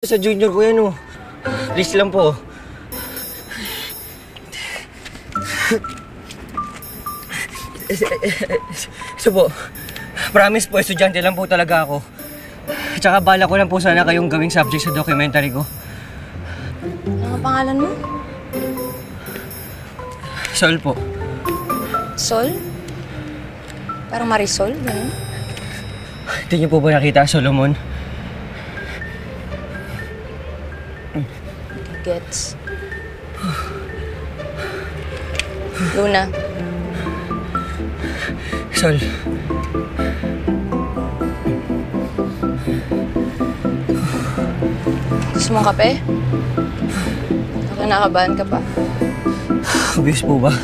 Sa junior ko yan, oh. Please lang po. Ito po. Promise po, estudyante lang po talaga ako. Tsaka bala ko lang po sana kayong gawing subject sa documentary ko. Ano ang pangalan mo? Sol po. Sol? Parang Marisol, gano'n? Hindi niyo po ba nakita, Solomon? Gets. Luna. Sol. Gusto mong kape? Nakabahan ka pa? Obvious po ba?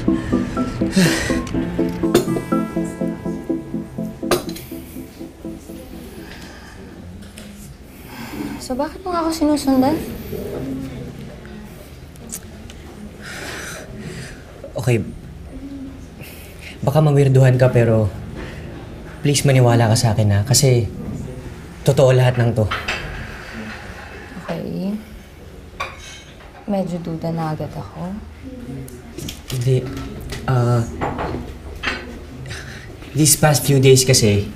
So bakit mo nga ako sinusundan? Okay. Baka mawirduhan ka pero please maniwala ka sa akin ha. Kasi totoo lahat ng to. Okay. Medyo duda na agad ako. Hindi. These past few days kasi,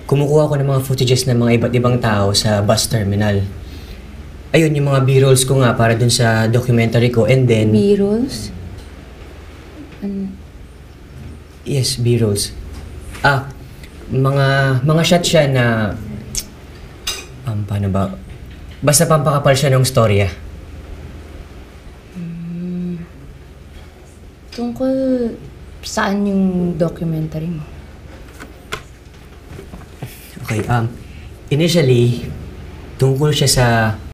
kumukuha ko ng mga footages ng mga iba't ibang tao sa bus terminal. Ayun, yung mga B-rolls ko nga para dun sa documentary ko and then... B-rolls? Yes, B-rolls. Mga shot siya na... paano ba? Basta pampakapal siya ng storya. Tungkol saan yung documentary mo? Okay, initially, tungkol siya sa